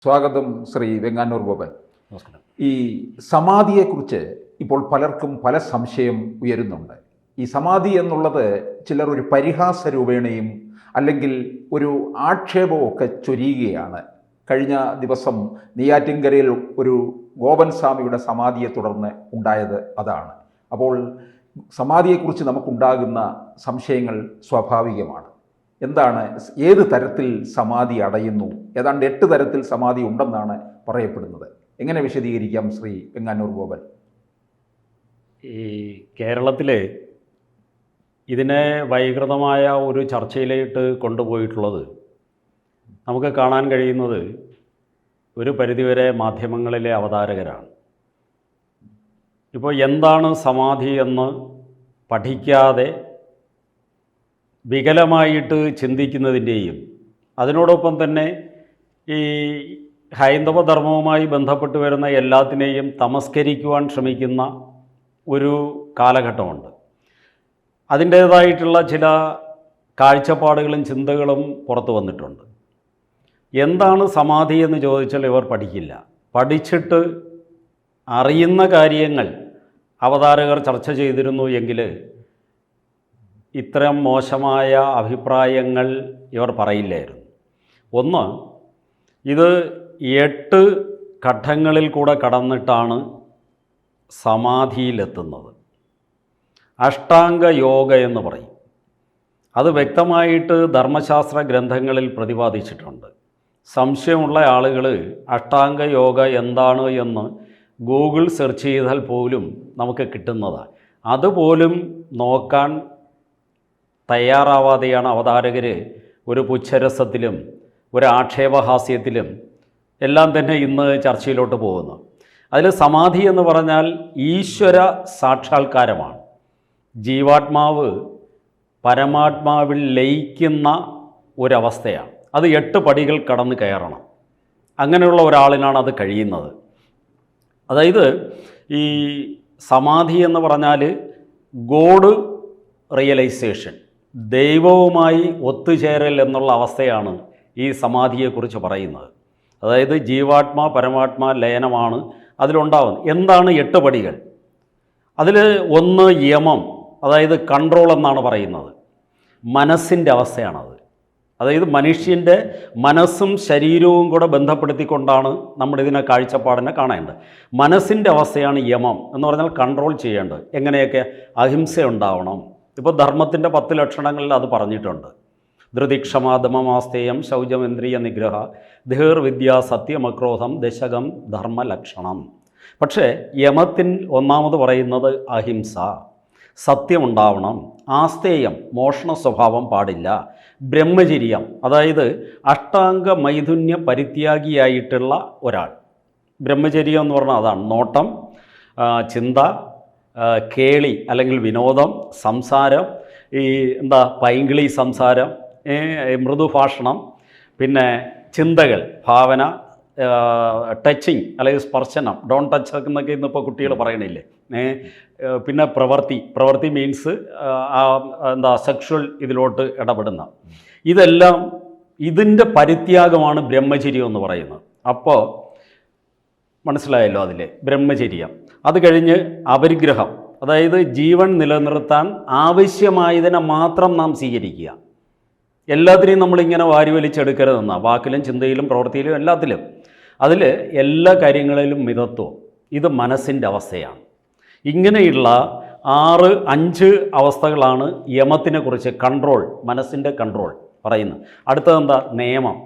സ്വാഗതം ശ്രീ വെങ്ങാനൂർ ഗോപൻ. നമസ്കാരം. ഈ സമാധിയെക്കുറിച്ച് ഇപ്പോൾ പലർക്കും പല സംശയം ഉയരുന്നുണ്ട്. ഈ സമാധി എന്നുള്ളത് ചിലർ ഒരു പരിഹാസ രൂപേണയും അല്ലെങ്കിൽ ഒരു ആക്ഷേപവും ഒക്കെ ചൊരിയുകയാണ്. കഴിഞ്ഞ ദിവസം നെയ്യാറ്റിൻകരയിൽ ഒരു ഗോപൻ സ്വാമിയുടെ സമാധിയെ തുടർന്ന് ഉണ്ടായത് അതാണ്. അപ്പോൾ സമാധിയെക്കുറിച്ച് നമുക്കുണ്ടാകുന്ന സംശയങ്ങൾ സ്വാഭാവികമാണ്. എന്താണ്, ഏത് തരത്തിൽ സമാധി അടയുന്നു? ഏതാണ്ട് 8 തരത്തിൽ സമാധി ഉണ്ടെന്നാണ് പറയപ്പെടുന്നത്. എങ്ങനെ വിശദീകരിക്കാം ശ്രീ വെങ്ങാനൂർ ഗോപൻ? ഈ കേരളത്തിൽ ഇതിനെ വൈകൃതമായ ഒരു ചർച്ചയിലേക്ക് കൊണ്ടുപോയിട്ടുള്ളത് നമുക്ക് കാണാൻ കഴിയുന്നത് ഒരു പരിധിവരെ മാധ്യമങ്ങളിലെ അവതാരകരാണ്. ഇപ്പോൾ എന്താണ് സമാധി എന്ന് പഠിക്കാതെ വികലമായിട്ട് ചിന്തിക്കുന്നതിൻ്റെയും അതിനോടൊപ്പം തന്നെ ഈ ഹൈന്ദവ ധർമ്മവുമായി ബന്ധപ്പെട്ട് വരുന്ന എല്ലാത്തിനെയും തമസ്കരിക്കുവാൻ ശ്രമിക്കുന്ന ഒരു കാലഘട്ടമുണ്ട്. അതിൻ്റേതായിട്ടുള്ള ചില കാഴ്ചപ്പാടുകളും ചിന്തകളും പുറത്തു വന്നിട്ടുണ്ട്. എന്താണ് സമാധി എന്ന് ചോദിച്ചാൽ ഇവർ പഠിക്കില്ല. പഠിച്ചിട്ട് അറിയുന്ന കാര്യങ്ങൾ അവതാരകർ ചർച്ച ചെയ്തിരുന്നു എങ്കിൽ ഇത്തരം മോശമായ അഭിപ്രായങ്ങൾ ഇവർ പറയില്ലായിരുന്നു. ഒന്ന്, ഇത് 8 ഘട്ടങ്ങളിൽ കൂടെ കടന്നിട്ടാണ് സമാധിയിലെത്തുന്നത്. അഷ്ടാംഗ യോഗ എന്ന് പറയും. അത് വ്യക്തമായിട്ട് ധർമ്മശാസ്ത്ര ഗ്രന്ഥങ്ങളിൽ പ്രതിപാദിച്ചിട്ടുണ്ട്. സംശയമുള്ള ആളുകൾ അഷ്ടാംഗ യോഗ എന്താണ് എന്ന് ഗൂഗിൾ സെർച്ച് ചെയ്താൽ പോലും നമുക്ക് കിട്ടുന്നതാണ്. അതുപോലും നോക്കാൻ തയ്യാറാവാതെയാണ് അവതാരകർ ഒരു പുച്ഛരസത്തിലും ഒരു ആക്ഷേപഹാസ്യത്തിലും എല്ലാം തന്നെ ഇന്ന് ചർച്ചയിലോട്ട് പോകുന്നു. അതിൽ സമാധി എന്ന് പറഞ്ഞാൽ ഈശ്വര സാക്ഷാത്കാരമാണ്. ജീവാത്മാവ് പരമാത്മാവിൽ ലയിക്കുന്ന ഒരവസ്ഥയാണ്. അത് 8 പടികൾ കടന്ന് കയറണം. അങ്ങനെയുള്ള ഒരാളിനാണ് അത് കഴിയുന്നത്. അതായത് ഈ സമാധി എന്ന് പറഞ്ഞാൽ ഗോഡ് റിയലൈസേഷൻ, ദൈവവുമായി ഒത്തുചേരൽ എന്നുള്ള അവസ്ഥയാണ് ഈ സമാധിയെക്കുറിച്ച് പറയുന്നത്. അതായത് ജീവാത്മാ പരമാത്മാ ലയനമാണ് അതിലുണ്ടാവുന്നത്. എന്താണ് 8 പടികൾ? അതിൽ ഒന്ന് യമം, അതായത് കൺട്രോൾ എന്നാണ് പറയുന്നത്. മനസ്സിൻ്റെ അവസ്ഥയാണത്. അതായത് മനുഷ്യൻ്റെ മനസ്സും ശരീരവും കൂടെ ബന്ധപ്പെടുത്തിക്കൊണ്ടാണ് നമ്മളിതിനെ കാഴ്ചപ്പാടിനെ കാണേണ്ടത്. മനസ്സിൻ്റെ അവസ്ഥയാണ് യമം എന്ന് പറഞ്ഞാൽ കൺട്രോൾ ചെയ്യേണ്ടത്. എങ്ങനെയൊക്കെ? അഹിംസ ഉണ്ടാവണം. ഇപ്പോൾ ധർമ്മത്തിൻ്റെ 10 ലക്ഷണങ്ങളിൽ അത് പറഞ്ഞിട്ടുണ്ട്. ധൃതിക്ഷമാദമമാസ്തേയം ശൗചമിന്ദ്രിയ നിഗ്രഹ ധീർവിദ്യ സത്യമക്രോധം ദശകം ധർമ്മലക്ഷണം. പക്ഷേ യമത്തിൽ ഒന്നാമത് പറയുന്നത് അഹിംസ, സത്യമുണ്ടാവണം. ആസ്തേയം, മോഷണ സ്വഭാവം പാടില്ല. ബ്രഹ്മചര്യം, അതായത് അഷ്ടാംഗ മൈഥുന്യ പരിത്യാഗിയായിട്ടുള്ള ഒരാൾ. ബ്രഹ്മചര്യം എന്ന് പറഞ്ഞാൽ അതാണ് നോട്ടം, ചിന്ത, കേളി അല്ലെങ്കിൽ വിനോദം, സംസാരം, ഈ പൈങ്കിളി സംസാരം, മൃദുഭാഷണം, പിന്നെ ചിന്തകൾ, ഭാവന, ടച്ചിങ് അല്ലെങ്കിൽ സ്പർശനം, ഡോൺ ടച്ച് എന്നൊക്കെ ഇന്നിപ്പോൾ കുട്ടികൾ പറയണില്ലേ. പിന്നെ പ്രവൃത്തി മീൻസ് സെക്ഷുവൽ ഇതിലോട്ട് ഇടപെടുന്ന ഇതെല്ലാം ഇതിൻ്റെ പരിത്യാഗമാണ് ബ്രഹ്മചര്യം എന്ന് പറയുന്നത്. അപ്പോൾ മനസ്സിലായല്ലോ അതിലെ ബ്രഹ്മചര്യം. അത് കഴിഞ്ഞ് അപരിഗ്രഹം, അതായത് ജീവൻ നിലനിർത്താൻ ആവശ്യമായതിനെ മാത്രം നാം സ്വീകരിക്കുക. എല്ലാത്തിനെയും നമ്മളിങ്ങനെ വാരി വലിച്ചെടുക്കരുതെന്നാണ്. വാക്കിലും ചിന്തയിലും പ്രവൃത്തിയിലും എല്ലാത്തിലും. അതിൽ എല്ലാ കാര്യങ്ങളിലും മിതത്വം. ഇത് മനസ്സിൻ്റെ അവസ്ഥയാണ്. ഇങ്ങനെയുള്ള 5 അവസ്ഥകളാണ് യമത്തിനെ കുറിച്ച് കൺട്രോൾ, മനസ്സിൻ്റെ കൺട്രോൾ പറയുന്നത്. അടുത്തതെന്താ? നിയമം.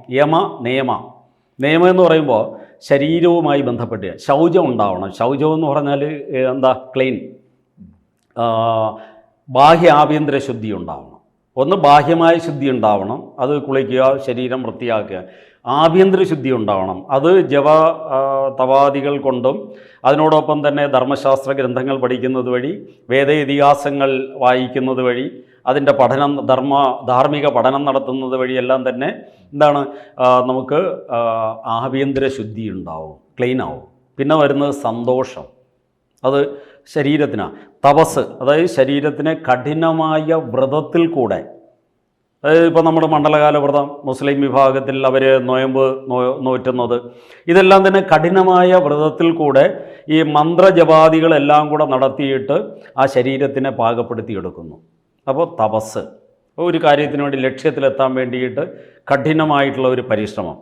നിയമം എന്ന് പറയുമ്പോൾ ശരീരവുമായി ബന്ധപ്പെട്ട് ശൗചം ഉണ്ടാവണം. ശൗചം എന്ന് പറഞ്ഞാൽ ക്ലീൻ, ബാഹ്യ ആഭ്യന്തര ശുദ്ധി ഉണ്ടാവണം. ഒന്ന് ബാഹ്യമായ ശുദ്ധി ഉണ്ടാവണം, അത് കുളിക്കുക, ശരീരം വൃത്തിയാക്കുക. ആഭ്യന്തര ശുദ്ധി ഉണ്ടാവണം, അത് ജപ തപാദികൾ കൊണ്ടും അതിനോടൊപ്പം തന്നെ ധർമ്മശാസ്ത്ര ഗ്രന്ഥങ്ങൾ പഠിക്കുന്നത് വഴി, വേദ ഇതിഹാസങ്ങൾ വായിക്കുന്നത് വഴി, അതിൻ്റെ ധാർമ്മിക പഠനം നടത്തുന്നത് വഴിയെല്ലാം തന്നെ നമുക്ക് ആഭ്യന്തര ശുദ്ധി ഉണ്ടാവും, ക്ലീൻ ആവും. പിന്നെ വരുന്നത് സന്തോഷം, അത് ശരീരത്തിനാണ്. തപസ്, അതായത് ശരീരത്തിനെ കഠിനമായ വ്രതത്തിൽ കൂടെ അതായത് ഇപ്പോൾ നമ്മുടെ മണ്ഡലകാല വ്രതം, മുസ്ലിം വിഭാഗത്തിൽ അവർ നോയമ്പ് നോറ്റുന്നത്, ഇതെല്ലാം തന്നെ കഠിനമായ വ്രതത്തിൽ കൂടെ ഈ മന്ത്രജപാദികളെല്ലാം കൂടെ നടത്തിയിട്ട് ആ ശരീരത്തിനെ പാകപ്പെടുത്തിയെടുക്കുന്നു. അപ്പോൾ തപസ്, ഒരു കാര്യത്തിന് വേണ്ടി ലക്ഷ്യത്തിലെത്താൻ വേണ്ടിയിട്ട് കഠിനമായിട്ടുള്ള ഒരു പരിശ്രമം,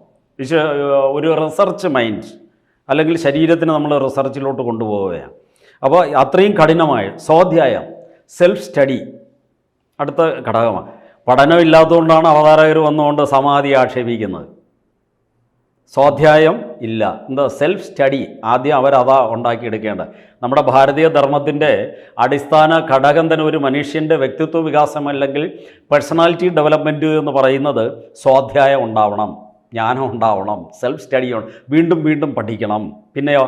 ഒരു റിസർച്ച് മൈൻഡ്, അല്ലെങ്കിൽ ശരീരത്തിന് നമ്മൾ റിസർച്ചിലോട്ട് കൊണ്ടുപോവുകയാണ്. അപ്പോൾ അത്രയും കഠിനമായ സ്വാധ്യായം, സെൽഫ് സ്റ്റഡി അടുത്ത ഘടകമാണ്. പഠനമില്ലാത്തതുകൊണ്ടാണ് അവതാരകർ വന്നുകൊണ്ട് സമാധി ആക്ഷേപിക്കുന്നത്. സ്വാധ്യായം ഇല്ല, എന്താ സെൽഫ് സ്റ്റഡി ആദ്യം അവരതാ ഉണ്ടാക്കിയെടുക്കേണ്ടത്. നമ്മുടെ ഭാരതീയ ധർമ്മത്തിൻ്റെ അടിസ്ഥാന ഘടകം തന്നെ ഒരു മനുഷ്യൻ്റെ വ്യക്തിത്വ വികാസം അല്ലെങ്കിൽ പേഴ്സണാലിറ്റി ഡെവലപ്മെൻറ്റ് എന്ന് പറയുന്നത് സ്വാധ്യായം ഉണ്ടാവണം, ജ്ഞാനം ഉണ്ടാവണം, സെൽഫ് സ്റ്റഡി വീണ്ടും വീണ്ടും പഠിക്കണം. പിന്നെയോ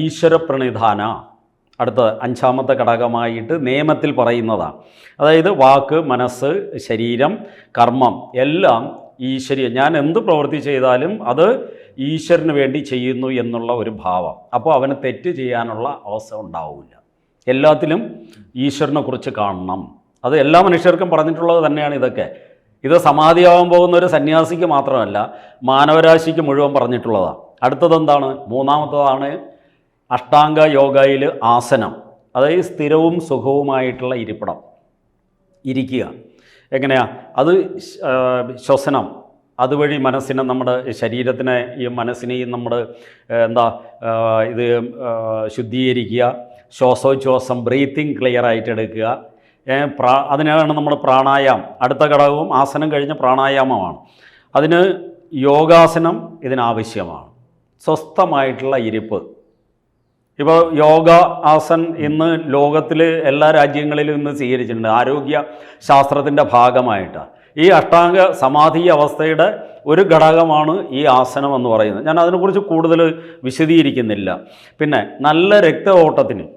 ഈശ്വരപ്രണിധാന അടുത്ത 5ാമത്തെ ഘടകമായിട്ട് നിയമത്തിൽ പറയുന്നതാണ്. അതായത് വാക്ക്, മനസ്സ്, ശരീരം, കർമ്മം എല്ലാം ഈശ്വരീയ, ഞാൻ എന്ത് പ്രവൃത്തി ചെയ്താലും അത് ഈശ്വരന് വേണ്ടി ചെയ്യുന്നു എന്നുള്ള ഒരു ഭാവം. അപ്പോൾ അവന് തെറ്റ് ചെയ്യാനുള്ള അവസരം ഉണ്ടാവില്ല. എല്ലാത്തിലും ഈശ്വരനെ കുറിച്ച് കാണണം. അത് എല്ലാ മനുഷ്യർക്കും പറഞ്ഞിട്ടുള്ളത് തന്നെയാണ് ഇതൊക്കെ. ഇത് സമാധിയാവാൻ പോകുന്ന ഒരു സന്യാസിക്ക് മാത്രമല്ല, മാനവരാശിക്ക് മുഴുവൻ പറഞ്ഞിട്ടുള്ളതാണ്. അടുത്തതെന്താണ്? 3ാമത്തതാണ് അഷ്ടാംഗ യോഗയിൽ ആസനം, അതായത് സ്ഥിരവും സുഖവുമായിട്ടുള്ള ഇരിപ്പിടം, ഇരിക്കുക. എങ്ങനെയാണ് അത്? ശ്വസനം, അതുവഴി മനസ്സിനെ, നമ്മുടെ ശരീരത്തിനെ ഈ മനസ്സിനെയും നമ്മൾ ഇത് ശുദ്ധീകരിക്കുക. ശ്വാസോച്ഛ്വാസം, ബ്രീത്തിങ് ക്ലിയർ ആയിട്ട് എടുക്കുക. അതിനാണ് നമ്മൾ പ്രാണായാമം, അടുത്ത ഘടകവും ആസനം കഴിഞ്ഞ പ്രാണായാമമാണ്. അതിന് യോഗാസനം ഇതിനാവശ്യമാണ്. സ്വസ്ഥമായിട്ടുള്ള ഇരിപ്പ്. ഇപ്പോൾ യോഗ ആസൻ ഇന്ന് ലോകത്തിൽ എല്ലാ രാജ്യങ്ങളിലും ഇന്ന് സ്വീകരിച്ചിട്ടുണ്ട്, ആരോഗ്യ ശാസ്ത്രത്തിൻ്റെ ഭാഗമായിട്ട്. ഈ അഷ്ടാംഗ സമാധി അവസ്ഥയുടെ ഒരു ഘടകമാണ് ഈ ആസനം എന്ന് പറയുന്നത്. ഞാൻ അതിനെക്കുറിച്ച് കൂടുതൽ വിശദീകരിക്കുന്നില്ല. പിന്നെ നല്ല രക്ത ഓട്ടത്തിന്,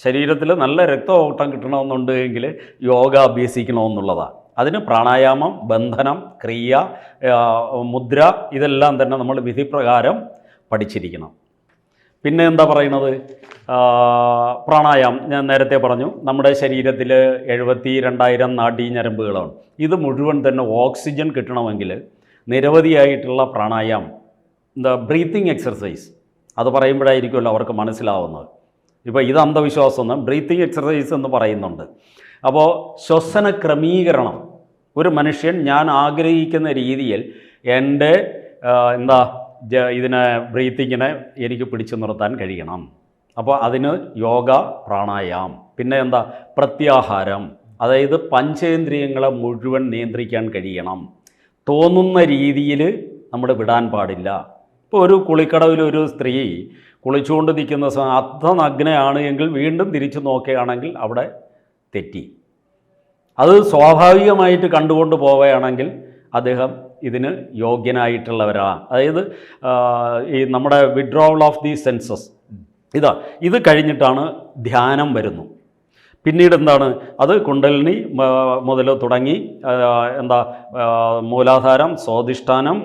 ശരീരത്തിൽ നല്ല രക്ത ഓട്ടം കിട്ടണമെന്നുണ്ടെങ്കിൽ യോഗ അഭ്യസിക്കണമെന്നുള്ളതാണ്. അതിന് പ്രാണായാമം, ബന്ധനം, ക്രിയ, മുദ്ര ഇതെല്ലാം തന്നെ നമ്മൾ വിധിപ്രകാരം പഠിച്ചിരിക്കണം. പിന്നെ എന്താ പറയുന്നത്? പ്രാണായാമം ഞാൻ നേരത്തെ പറഞ്ഞു. നമ്മുടെ ശരീരത്തിൽ 72,000 നാഡീഞരമ്പുകളാണ്. ഇത് മുഴുവൻ തന്നെ ഓക്സിജൻ കിട്ടണമെങ്കിൽ നിരവധിയായിട്ടുള്ള പ്രാണായാമം, ബ്രീത്തിങ് എക്സർസൈസ്, അത് പറയുമ്പോഴായിരിക്കുമല്ലോ അവർക്ക് മനസ്സിലാവുന്നത്. ഇപ്പോൾ ഇത് അന്ധവിശ്വാസം, ബ്രീത്തിങ് എക്സർസൈസ് എന്ന് പറയുന്നുണ്ട്. അപ്പോൾ ശ്വസന ക്രമീകരണം, ഒരു മനുഷ്യൻ ഞാൻ ആഗ്രഹിക്കുന്ന രീതിയിൽ എൻ്റെ ഇതിനെ ബ്രീത്തിങ്ങിനെ എനിക്ക് പിടിച്ചു നിർത്താൻ കഴിയണം. അപ്പോൾ അതിന് യോഗ, പ്രാണായാമം. പിന്നെ പ്രത്യാഹാരം, അതായത് പഞ്ചേന്ദ്രിയങ്ങളെ മുഴുവൻ നിയന്ത്രിക്കാൻ കഴിയണം. തോന്നുന്ന രീതിയിൽ നമ്മൾ വിടാൻ പാടില്ല. ഇപ്പോൾ ഒരു കുളിക്കടവിൽ ഒരു സ്ത്രീ കുളിച്ചുകൊണ്ട് നിൽക്കുന്ന സമയം അർദ്ധനഗ്നയാണ് എങ്കിൽ വീണ്ടും തിരിച്ചു നോക്കുകയാണെങ്കിൽ അവിടെ തെറ്റി. അത് സ്വാഭാവികമായിട്ട് കണ്ടുകൊണ്ട് പോവുകയാണെങ്കിൽ അദ്ദേഹം ഇതിന് യോഗ്യനായിട്ടുള്ളവരാണ്. അതായത് ഈ നമ്മുടെ വിഡ്രോവൽ ഓഫ് ദി സെൻസസ് ഇത് കഴിഞ്ഞിട്ടാണ് ധ്യാനം വരുന്നു. പിന്നീട് എന്താണ്? അത് കുണ്ടലിനി മുതൽ തുടങ്ങി മൂലാധാരം, സ്വാധിഷ്ഠാനം,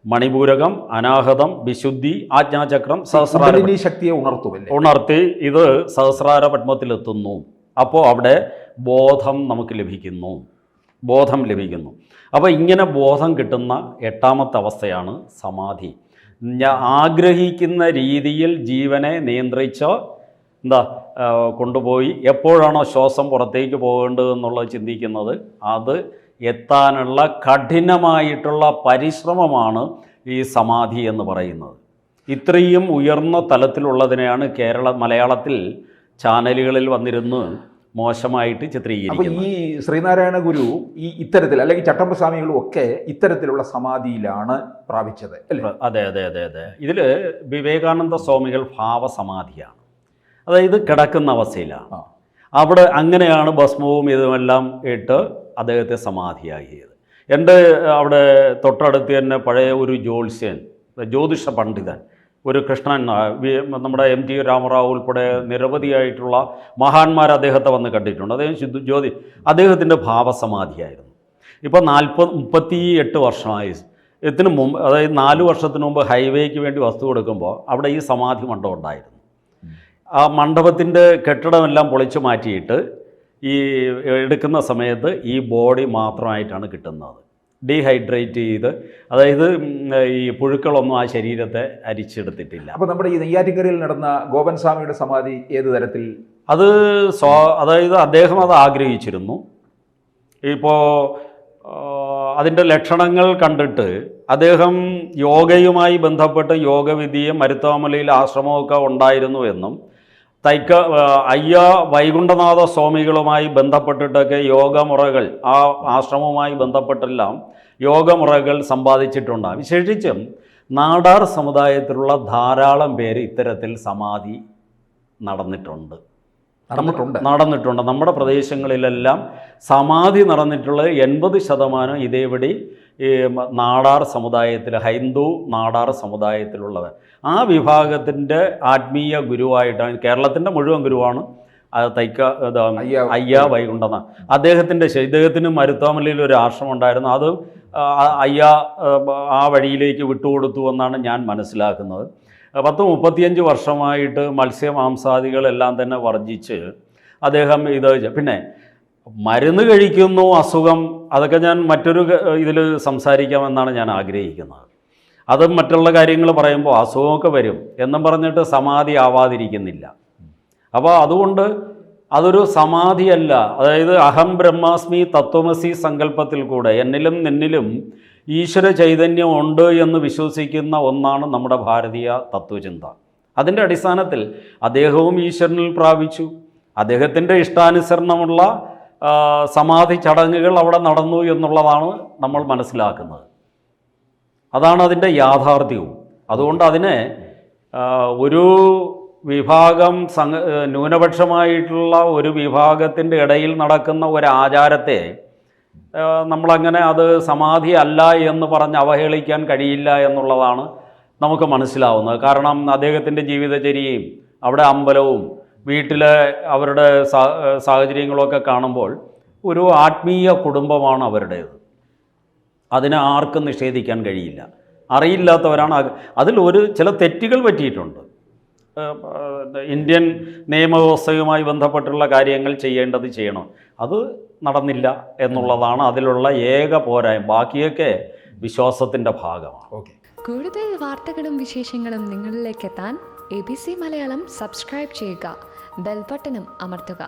മണിപൂരകം, അനാഹതം, വിശുദ്ധി, ആജ്ഞാചക്രം, സഹസ്രാര ശക്തിയെ ഉണർത്തി ഇത് സഹസ്രാര പത്മത്തിലെത്തുന്നു. അപ്പോൾ അവിടെ ബോധം നമുക്ക് ലഭിക്കുന്നു. അപ്പോൾ ഇങ്ങനെ ബോധം കിട്ടുന്ന 8ാമത്തെ അവസ്ഥയാണ് സമാധി. ആഗ്രഹിക്കുന്ന രീതിയിൽ ജീവനെ നിയന്ത്രിച്ചോ കൊണ്ടുപോയി എപ്പോഴാണോ ശ്വാസം പുറത്തേക്ക് പോകേണ്ടതെന്നുള്ളത് ചിന്തിക്കുന്നത്, അത് എത്താനുള്ള കഠിനമായിട്ടുള്ള പരിശ്രമമാണ് ഈ സമാധി എന്ന് പറയുന്നത്. ഇത്രയും ഉയർന്ന തലത്തിലുള്ളതിനെയാണ് മലയാളത്തിൽ ചാനലുകളിൽ വന്നിരുന്ന് മോശമായിട്ട് ചിത്രീകരിക്കുന്നത്. ഈ ശ്രീനാരായണ ഗുരു ഇത്തരത്തിൽ, അല്ലെങ്കിൽ ചട്ടമ്പസ്വാമികളും ഒക്കെ ഇത്തരത്തിലുള്ള സമാധിയിലാണ് പ്രാപിച്ചത് അല്ലേ? അതെ. ഇതിൽ വിവേകാനന്ദ സ്വാമികൾ ഭാവസമാധിയാണ്, അതായത് കിടക്കുന്ന അവസ്ഥയിലാണ്. അവിടെ അങ്ങനെയാണ് ഭസ്മവും ഇതുമെല്ലാം ഇട്ട് അദ്ദേഹത്തെ സമാധിയാക്കിയത്. എൻ്റെ അവിടെ തൊട്ടടുത്ത് തന്നെ പഴയ ഒരു ജ്യോതിഷ പണ്ഡിതൻ, ഒരു കൃഷ്ണൻ, നമ്മുടെ MT രാമറാവു ഉൾപ്പെടെ നിരവധിയായിട്ടുള്ള മഹാന്മാർ അദ്ദേഹത്തെ വന്ന് കണ്ടിട്ടുണ്ട്. അദ്ദേഹം അദ്ദേഹത്തിൻ്റെ ഭാവസമാധിയായിരുന്നു. ഇപ്പോൾ 38 വർഷമായി. ഇതിനു മുമ്പ്, അതായത് 4 വർഷത്തിന് മുമ്പ് ഹൈവേക്ക് വേണ്ടി വസ്തു കൊടുക്കുമ്പോൾ അവിടെ ഈ സമാധി മണ്ഡപം ഉണ്ടായിരുന്നു. ആ മണ്ഡപത്തിൻ്റെ കെട്ടിടമെല്ലാം പൊളിച്ചു മാറ്റിയിട്ട് ഈ എടുക്കുന്ന സമയത്ത് ഈ ബോഡി മാത്രമായിട്ടാണ് കിട്ടുന്നത്. ഡീഹൈഡ്രേറ്റ് ചെയ്ത്, അതായത് ഈ പുഴുക്കളൊന്നും ആ ശരീരത്തെ അരിച്ചെടുത്തിട്ടില്ല. അപ്പോൾ നമ്മുടെ ഈ നെയ്യാറ്റിൻകരയിൽ നടന്ന ഗോപൻ സ്വാമിയുടെ സമാധി ഏത് തരത്തിൽ? അത് അതായത് അദ്ദേഹം അത് ആഗ്രഹിച്ചിരുന്നു. ഇപ്പോൾ അതിൻ്റെ ലക്ഷണങ്ങൾ കണ്ടിട്ട് അദ്ദേഹം യോഗയുമായി ബന്ധപ്പെട്ട് യോഗവിധിയും മരുത്വാമലയിൽ ആശ്രമമൊക്കെ ഉണ്ടായിരുന്നു എന്നും അയ്യ വൈകുണ്ഠനാഥ സ്വാമികളുമായി ബന്ധപ്പെട്ടിട്ടൊക്കെ യോഗമുറകൾ ആ ആശ്രമവുമായി ബന്ധപ്പെട്ടെല്ലാം യോഗമുറകൾ സമ്പാദിച്ചിട്ടുണ്ട്. വിശേഷിച്ചും നാടാർ സമുദായത്തിലുള്ള ധാരാളം പേര് ഇത്തരത്തിൽ സമാധി നടന്നിട്ടുണ്ട്. നമ്മുടെ പ്രദേശങ്ങളിലെല്ലാം സമാധി നടന്നിട്ടുള്ള 80% ഇതേപടി ഈ നാടാർ സമുദായത്തിൽ, ഹൈന്ദു നാടാർ സമുദായത്തിലുള്ളവർ. ആ വിഭാഗത്തിൻ്റെ ആത്മീയ ഗുരുവായിട്ടാണ്, കേരളത്തിൻ്റെ മുഴുവൻ ഗുരുവാണ് അയ്യ വൈകുണ്ഠനാഥ. ഇദ്ദേഹത്തിന് മരുത്വാമലയിൽ ഒരു ആശ്രമം ഉണ്ടായിരുന്നു. അത് അയ്യ ആ വഴിയിലേക്ക് വിട്ടുകൊടുത്തു എന്നാണ് ഞാൻ മനസ്സിലാക്കുന്നത്. 30-35 വർഷമായിട്ട് മത്സ്യമാംസാദികളെല്ലാം തന്നെ വർജിച്ച് അദ്ദേഹം പിന്നെ മരുന്ന് കഴിക്കുന്നു, അസുഖം, അതൊക്കെ ഞാൻ മറ്റൊരു ഇതിൽ സംസാരിക്കാമെന്നാണ് ഞാൻ ആഗ്രഹിക്കുന്നത്. അത് മറ്റുള്ള കാര്യങ്ങൾ പറയുമ്പോൾ അസുഖമൊക്കെ വരും എന്നും പറഞ്ഞിട്ട് സമാധി ആവാതിരിക്കുന്നില്ല. അപ്പോൾ അതുകൊണ്ട് അതൊരു സമാധിയല്ല. അതായത് അഹം ബ്രഹ്മാസ്മി തത്വമസി സങ്കല്പത്തിൽ കൂടെ എന്നിലും നിന്നിലും ഈശ്വര ചൈതന്യം ഉണ്ട് എന്ന് വിശ്വസിക്കുന്ന ഒന്നാണ് നമ്മുടെ ഭാരതീയ തത്വചിന്ത. അതിൻ്റെ അടിസ്ഥാനത്തിൽ അദ്ദേഹവും ഈശ്വരനിൽ പ്രാപിച്ചു. അദ്ദേഹത്തിൻ്റെ ഇഷ്ടാനുസരണമുള്ള സമാധി ചടങ്ങുകൾ അവിടെ നടന്നു എന്നുള്ളതാണ് നമ്മൾ മനസ്സിലാക്കുന്നത്. അതാണ് അതിൻ്റെ യാഥാർത്ഥ്യവും. അതുകൊണ്ട് അതിനെ ഒരു വിഭാഗം ന്യൂനപക്ഷമായിട്ടുള്ള ഒരു വിഭാഗത്തിൻ്റെ ഇടയിൽ നടക്കുന്ന ഒരു ആചാരത്തെ നമ്മളങ്ങനെ അത് സമാധി അല്ല എന്ന് പറഞ്ഞ് അവഹേളിക്കാൻ കഴിയില്ല എന്നുള്ളതാണ് നമുക്ക് മനസ്സിലാവുന്നത്. കാരണം അദ്ദേഹത്തിൻ്റെ ജീവിതചര്യയും അവിടെ അമ്പലവും വീട്ടിലെ അവരുടെ സാഹചര്യങ്ങളൊക്കെ കാണുമ്പോൾ ഒരു ആത്മീയ കുടുംബമാണ് അവരുടേത്. അതിനെ ആർക്കും നിഷേധിക്കാൻ കഴിയില്ല. അറിയില്ലാത്തവരാണ്. അതിൽ ചില തെറ്റുകൾ പറ്റിയിട്ടുണ്ട്. ഇന്ത്യൻ നിയമവ്യവസ്ഥയുമായി ബന്ധപ്പെട്ടുള്ള കാര്യങ്ങൾ ചെയ്യേണ്ടത് ചെയ്യണം. അത് നടന്നില്ല എന്നുള്ളതാണ് അതിലുള്ള ഏക പോരായ്മ. ബാക്കിയൊക്കെ വിശ്വാസത്തിൻ്റെ ഭാഗമാണ്. കൂടുതൽ വാർത്തകളും വിശേഷങ്ങളും നിങ്ങളിലേക്ക് എത്താൻ ABC മലയാളം സബ്സ്ക്രൈബ് ചെയ്യുക, ബെൽ ബട്ടണും അമർത്തുക.